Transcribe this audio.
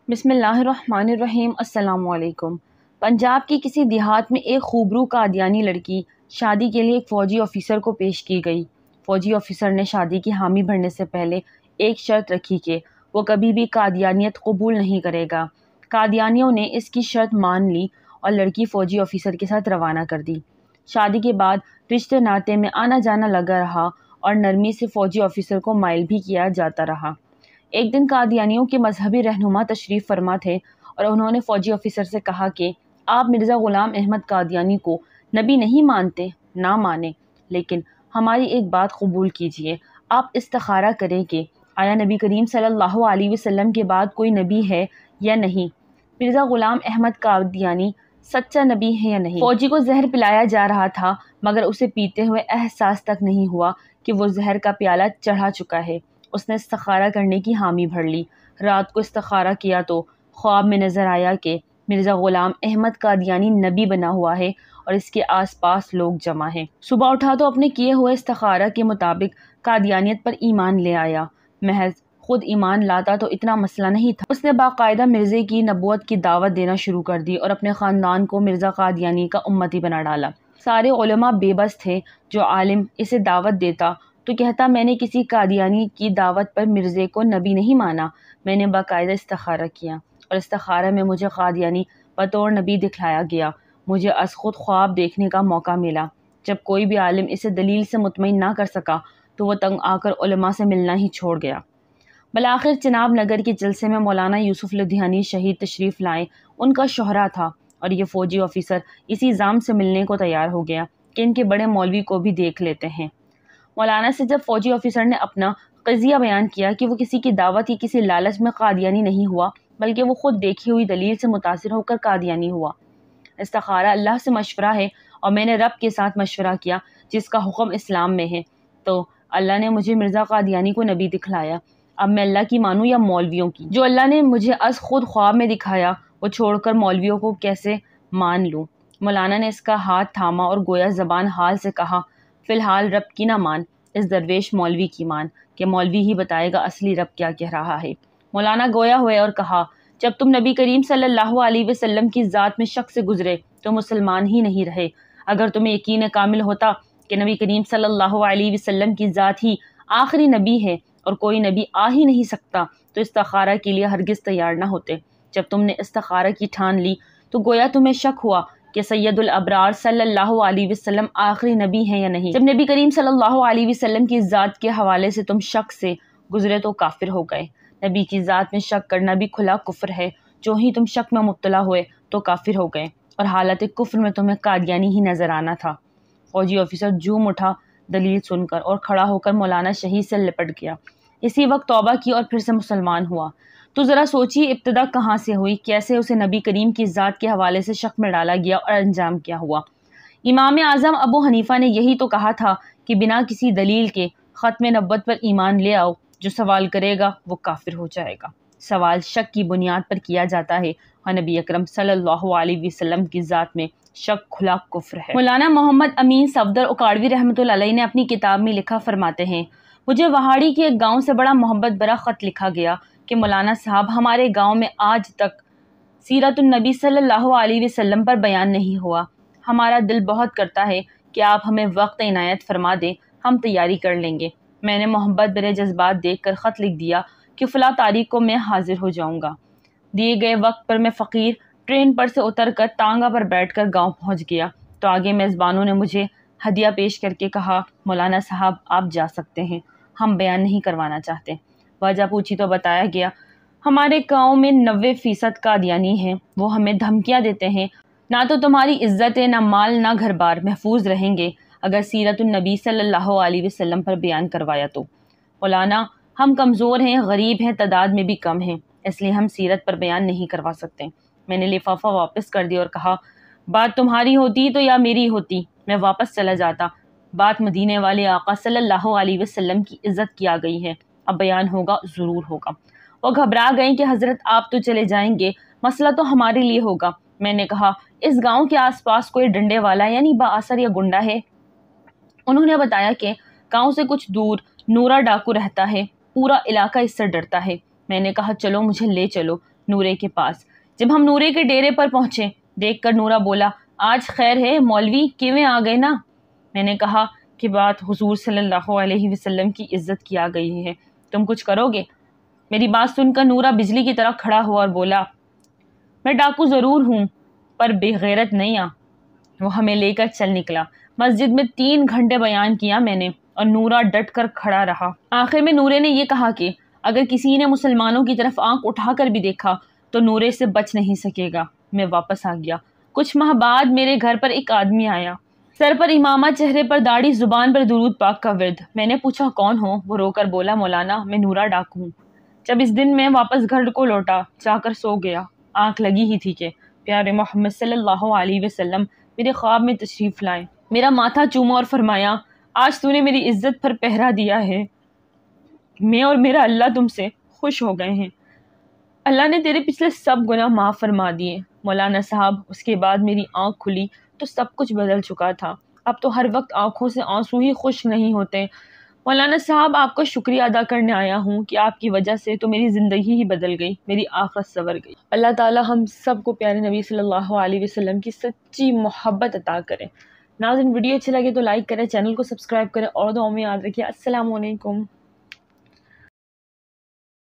بسم اللہ الرحمن الرحیم۔ السلام علیکم۔ پنجاب کی کسی دیہات میں ایک خوبرو قادیانی لڑکی شادی کے لیے ایک فوجی آفیسر کو پیش کی گئی۔ فوجی آفیسر نے شادی کی حامی بھرنے سے پہلے ایک شرط رکھی کہ وہ کبھی بھی قادیانیت قبول نہیں کرے گا۔ قادیانیوں نے اس کی شرط مان لی اور لڑکی فوجی آفیسر کے ساتھ روانہ کر دی۔ شادی کے بعد رشتے ناطے میں آنا جانا لگا رہا اور نرمی سے فوجی آفیسر کو مائل بھی کیا جاتا رہا۔ ایک دن قادیانیوں کے مذہبی رہنما تشریف فرما تھے اور انہوں نے فوجی آفیسر سے کہا کہ آپ مرزا غلام احمد قادیانی کو نبی نہیں مانتے، نہ مانیں، لیکن ہماری ایک بات قبول کیجئے۔ آپ استخارہ کریں کہ آیا نبی کریم صلی اللہ علیہ وسلم کے بعد کوئی نبی ہے یا نہیں، مرزا غلام احمد قادیانی سچا نبی ہے یا نہیں۔ فوجی کو زہر پلایا جا رہا تھا مگر اسے پیتے ہوئے احساس تک نہیں ہوا کہ وہ زہر کا پیالہ چڑھا چکا ہے۔ اس نے استخارہ کرنے کی حامی بھر لی۔ رات کو استخارہ کیا تو خواب میں نظر آیا کہ مرزا غلام احمد قادیانی نبی بنا ہوا ہے اور اس کے آس پاس لوگ جمع ہیں۔ صبح اٹھا تو اپنے کیے ہوئے استخارہ کے مطابق قادیانیت پر ایمان لے آیا۔ محض خود ایمان لاتا تو اتنا مسئلہ نہیں تھا، اس نے باقاعدہ مرزے کی نبوت کی دعوت دینا شروع کر دی اور اپنے خاندان کو مرزا قادیانی کا امتی بنا ڈالا۔ سارے علماء بے بس تھے۔ جو عالم اسے دعوت دیتا تو کہتا میں نے کسی قادیانی کی دعوت پر مرزے کو نبی نہیں مانا، میں نے باقاعدہ استخارہ کیا اور استخارہ میں مجھے قادیانی بطور نبی دکھلایا گیا۔ مجھے از خود خواب دیکھنے کا موقع ملا۔ جب کوئی بھی عالم اسے دلیل سے مطمئن نہ کر سکا تو وہ تنگ آ کر علماء سے ملنا ہی چھوڑ گیا۔ بالآخر چناب نگر کے جلسے میں مولانا یوسف لدھیانی شہید تشریف لائے۔ ان کا شوہرہ تھا اور یہ فوجی آفیسر اسی ضام سے ملنے کو تیار ہو گیا کہ ان کے بڑے مولوی کو بھی دیکھ لیتے ہیں۔ مولانا سے جب فوجی آفیسر نے اپنا قضیہ بیان کیا کہ وہ کسی کی دعوت یا کسی لالچ میں قادیانی نہیں ہوا بلکہ وہ خود دیکھی ہوئی دلیل سے متاثر ہو کر قادیانی ہوا۔ استخارہ اللہ سے مشورہ ہے اور میں نے رب کے ساتھ مشورہ کیا جس کا حکم اسلام میں ہے، تو اللہ نے مجھے مرزا قادیانی کو نبی دکھلایا۔ اب میں اللہ کی مانوں یا مولویوں کی؟ جو اللہ نے مجھے از خود خواب میں دکھایا وہ چھوڑ کر مولویوں کو کیسے مان لوں؟ مولانا نے اس کا ہاتھ تھاما اور گویا زبان حال سے کہا فی الحال رب کی نہ مان، اس درویش مولوی کی مان کہ مولوی ہی بتائے گا اصلی رب کیا کہہ رہا ہے۔ مولانا گویا ہوئے اور کہا جب تم نبی کریم صلی اللہ علیہ وسلم کی ذات میں شک سے گزرے تو مسلمان ہی نہیں رہے۔ اگر تمہیں یقین کامل ہوتا کہ نبی کریم صلی اللہ علیہ وسلم کی ذات ہی آخری نبی ہے اور کوئی نبی آ ہی نہیں سکتا تو استخارہ کے لیے ہرگز تیار نہ ہوتے۔ جب تم نے استخارہ کی ٹھان لی تو گویا تمہیں شک ہوا کہ سید الابرار صلی اللہ علیہ وسلم آخری نبی ہیں یا نہیں۔ جب نبی کریم صلی اللہ علیہ وسلم کی ذات کے حوالے سے تم شک سے گزرے تو کافر ہو گئے۔ نبی کی ذات میں شک کرنا بھی کھلا کفر ہے۔ جو ہی تم شک میں مبتلا ہوئے تو کافر ہو گئے اور حالت کفر میں تمہیں قادیانی ہی نظر آنا تھا۔ فوجی آفیسر جھوم اٹھا دلیل سن کر اور کھڑا ہو کر مولانا شہید سے لپٹ گیا۔ اسی وقت توبہ کی اور پھر سے مسلمان ہوا۔ تو ذرا سوچیے ابتدا کہاں سے ہوئی، کیسے اسے نبی کریم کی ذات کے حوالے سے شک میں ڈالا گیا اور انجام کیا ہوا۔ امام اعظم ابو حنیفہ نے یہی تو کہا تھا کہ بنا کسی دلیل کے ختم نبوت پر ایمان لے آؤ، جو سوال کرے گا وہ کافر ہو جائے گا۔ سوال شک کی بنیاد پر کیا جاتا ہے اور نبی اکرم صلی اللہ علیہ وسلم کی ذات میں شک کھلا کفر ہے۔ مولانا محمد امین صفدر اکاڑوی رحمۃ اللہ علیہ نے اپنی کتاب میں لکھا فرماتے ہیں مجھے وہاڑی کے ایک گاؤں سے بڑا محبت برا خط لکھا گیا کہ مولانا صاحب ہمارے گاؤں میں آج تک سیرت النبی صلی اللہ علیہ وسلم پر بیان نہیں ہوا۔ ہمارا دل بہت کرتا ہے کہ آپ ہمیں وقت عنایت فرما دیں، ہم تیاری کر لیں گے۔ میں نے محبت برے جذبات دیکھ کر خط لکھ دیا کہ فلاں تاریخ کو میں حاضر ہو جاؤں گا۔ دیے گئے وقت پر میں فقیر ٹرین پر سے اتر کر تانگا پر بیٹھ کر گاؤں پہنچ گیا تو آگے میزبانوں نے مجھے ہدیہ پیش کر کے کہا مولانا صاحب آپ جا سکتے ہیں، ہم بیان نہیں کروانا چاہتے۔ وجہ پوچھی تو بتایا گیا ہمارے گاؤں میں 90% قادیانی ہیں، وہ ہمیں دھمکیاں دیتے ہیں نہ تو تمہاری عزت نہ مال نہ گھر بار محفوظ رہیں گے اگر سیرت النبی صلی اللہ علیہ وسلم پر بیان کروایا تو۔ مولانا ہم کمزور ہیں، غریب ہیں، تعداد میں بھی کم ہیں، اس لیے ہم سیرت پر بیان نہیں کروا سکتے۔ میں نے لفافہ واپس کر دیا اور کہا بات تمہاری ہوتی تو یا میری ہوتی میں واپس چلا جاتا، بات مدینے والے آقا صلی اللہ علیہ وسلم کی عزت کی آ گئی ہے، اب بیان ہوگا ضرور ہوگا۔ وہ گھبرا گئیں کہ حضرت آپ تو چلے جائیں گے، مسئلہ تو ہمارے لیے ہوگا۔ میں نے کہا اس گاؤں کے آس پاس کوئی ڈنڈے والا یعنی بااثر یا گنڈا ہے؟ انہوں نے بتایا کہ گاؤں سے کچھ دور نورا ڈاکو رہتا ہے، پورا علاقہ اس سے ڈرتا ہے۔ میں نے کہا چلو مجھے لے چلو، نورے کے پاس۔ جب ہم نورے کے ڈیرے پر پہنچے، دیکھ کر نورا بولا، آج خیر ہے مولوی، کیویں آ گئے نا؟ میں نے کہا کہ بات حضور صلی اللہ علیہ وسلم کی عزت کی آ گئی ہے، تم کچھ کرو گے؟ میری بات سن کر نورا بجلی کی طرح کھڑا ہوا اور بولا، میں ڈاکو ضرور ہوں پر بے غیرت نہیں ہاں۔ وہ ہمیں لے کر چل نکلا۔ مسجد میں 3 گھنٹے بیان کیا میں نے، اور نورا ڈٹ کر کھڑا رہا۔ آخر میں نورے نے یہ کہا کہ اگر کسی نے مسلمانوں کی طرف آنکھ اٹھا کر بھی دیکھا تو نورے سے بچ نہیں سکے گا۔ میں واپس آ گیا۔ کچھ ماہ بعد میرے گھر پر ایک آدمی آیا، سر پر امامہ، چہرے پر داڑھی، زبان پر درود پاک کا ورد۔ میں نے پوچھا کون ہو؟ وہ رو کر بولا، مولانا میں نورا ڈاکو ہوں۔ جب اس دن میں واپس گھر کو لوٹا، جا کر سو گیا، آنکھ لگی ہی تھی کہ پیارے محمد صلی اللہ علیہ وسلم میرے خواب میں تشریف لائے، میرا ماتھا چوما اور فرمایا، آج تو نے میری عزت پر پہرا دیا ہے، میں اور میرا اللہ تم سے خوش ہو گئے ہیں، اللہ نے تیرے پچھلے سب گناہ معاف فرما دیے۔ مولانا صاحب، اس کے بعد میری آنکھ کھلی تو سب کچھ بدل چکا تھا۔ اب تو ہر وقت آنکھوں سے آنسو ہی خشک نہیں ہوتے۔ مولانا صاحب، آپ کا شکریہ ادا کرنے آیا ہوں کہ آپ کی وجہ سے تو میری زندگی ہی بدل گئی، میری آخرت سنور گئی۔ اللہ تعالی ہم سب کو پیارے نبی صلی اللہ علیہ وسلم کی سچی محبت عطا کرے۔ ناظرین، ویڈیو اچھی لگے تو لائک کریں، چینل کو سبسکرائب کریں اور دعاؤں میں یاد رکھیے۔ السلام علیکم۔